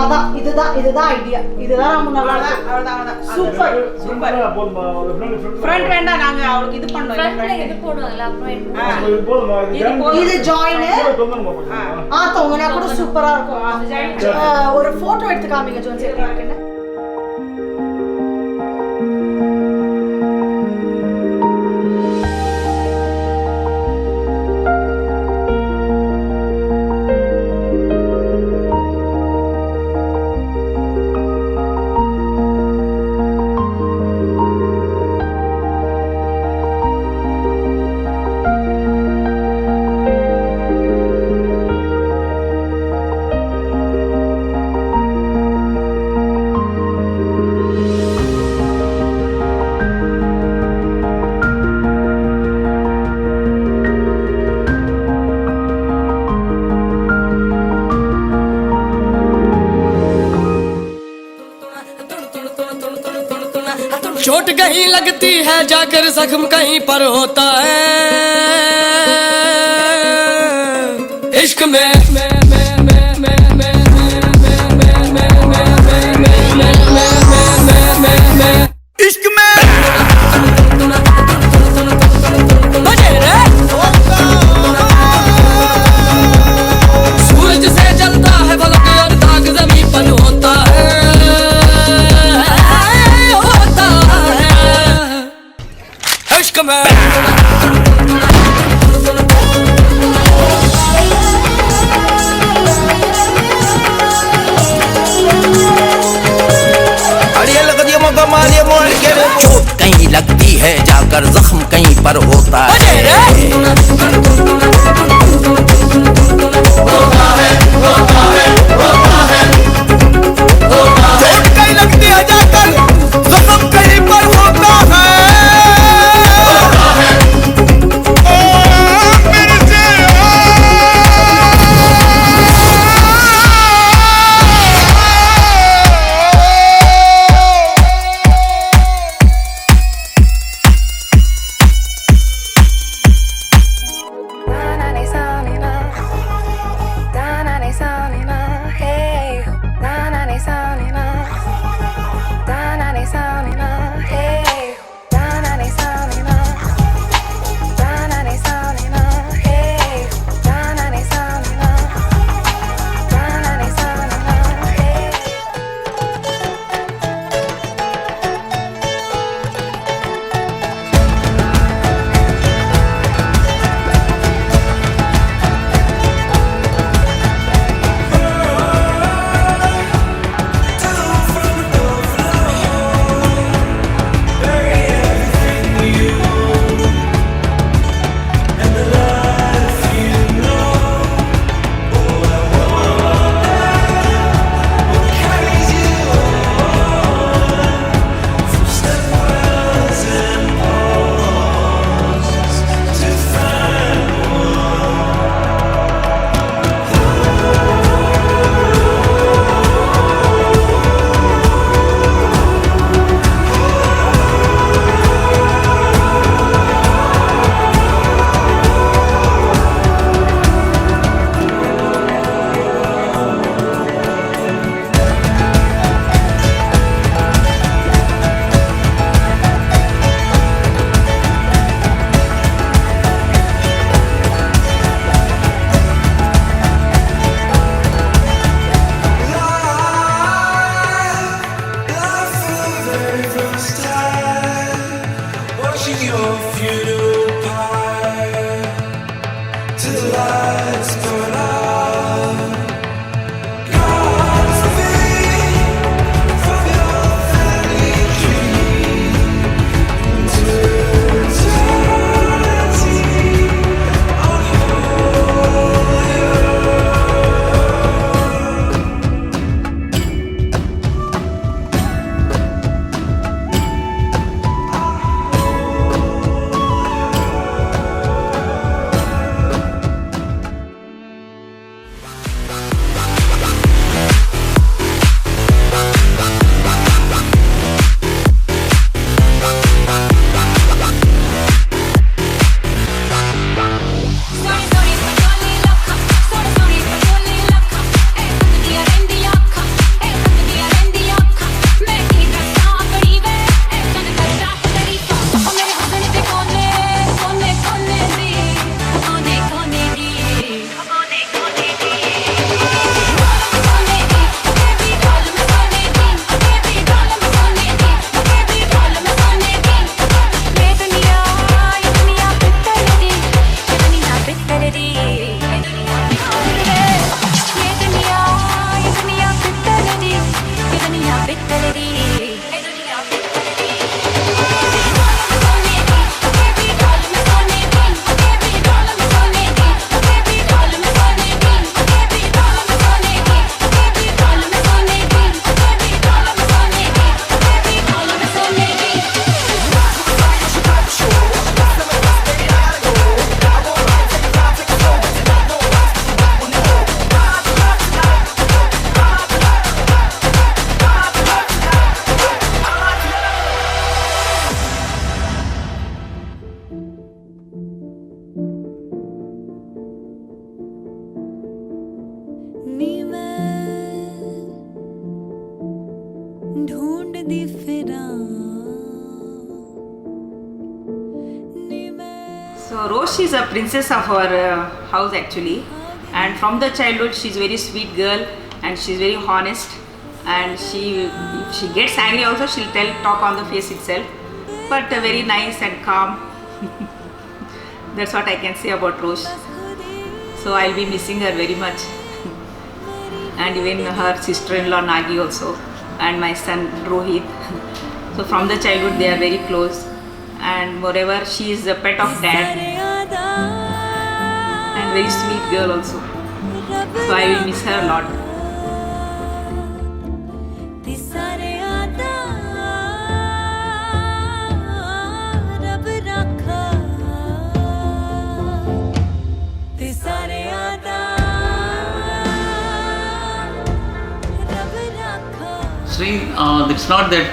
அதான் இதுதான் ஐடியா. இதுதான் நம்ம நல்லா இருக்கு. Super super. ஃப்ரண்ட் வேண்டாம், நாங்க அவளுக்கு இது பண்ணோம். ஃப்ரண்ட்ல இது போடுவாங்கல அப்புறம் இது ஜாயின் தொங்கனா கூட சூப்பரா இருக்கும். ஒரு போட்டோ எடுத்து காமிங்க ஜோன்ஸ் எப்படி இருக்குன்னு. चोट कहीं लगती है जाकर जख्म कहीं पर होता है इश्क में इश्क में सूरज से जलता है फलक और दाग जमीन पर होता है इश्क में Rose is a princess of our house actually, and from the childhood she's very sweet girl and she's very honest, and if she gets angry also she'll talk on the face itself, but very nice and calm. That's what I can say about Rose. So I'll be missing her very much. And even her sister-in-law Nagi also, and my son Rohit. So from the childhood they are very close, and moreover she is a pet of dad and very sweet girl also. So I will miss her a lot. Sri, it's not that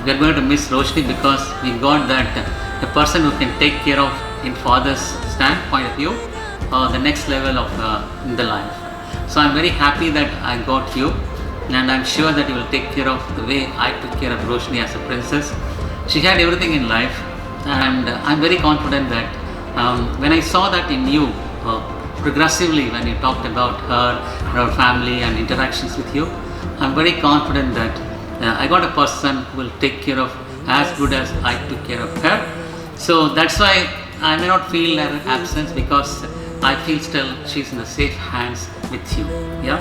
we are going to miss Roshni because we got that a person who can take care of, in father's standpoint of view, the next level of in the life. So I'm very happy that I got you, and I'm sure that you will take care of the way I took care of Roshni as a princess. She had everything in life, and I'm very confident that when I saw that in you, progressively when you talked about her family and interactions with you, I'm very confident that I got a person who will take care of as good as I took care of her. So that's why I may not feel her absence, because I feel still she's in the safe hands with you. Yeah.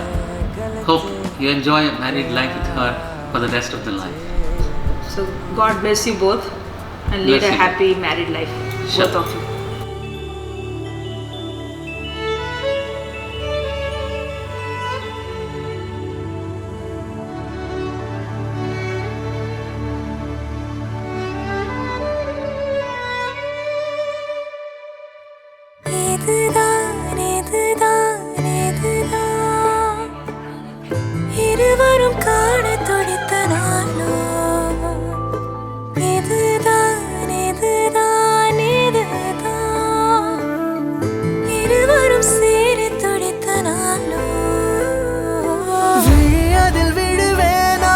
Hope you enjoy a married life with her for the rest of the life. So God bless you both and lead a happy married life, Sure. both of you. இருவரும் காண துடித்த நாளோ, இதுதான் இதுதான் இதுதான், இருவரும் சேர துடித்த நாளோ. அதில் விடுவேனா,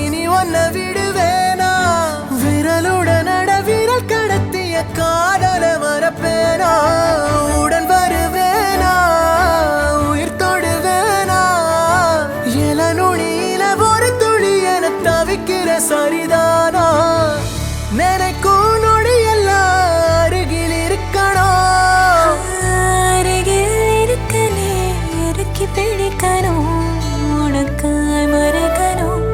இனி ஒன்ன விடுவேனா, விரலுடன் விரல் கடத்திய காதல மறப்பேனா, உடன் வருவேனா, உயிர் தொடுவேனா, எல நுனியில ஒரு துளி என தவிக்கிற சரிதானா, நினைக்கும் நொடியெல்லாம் அருகில் இருக்கணும், அருகில் இருக்கனே இறுக்கி பிடிக்கணும், உனக்காய் மறக்கணும்,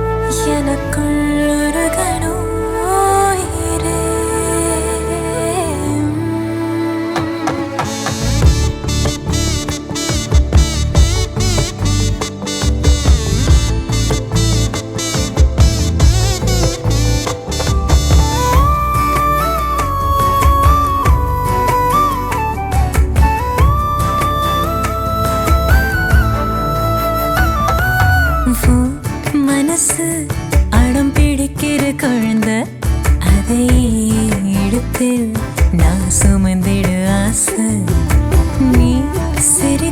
எனக்குள் உருகணும் உயிரே. மனசு அடம் பிடிக்கிற குழந்தை, அதை எடுத்து நான் சுமந்திடு ஆசை, நீ சிரி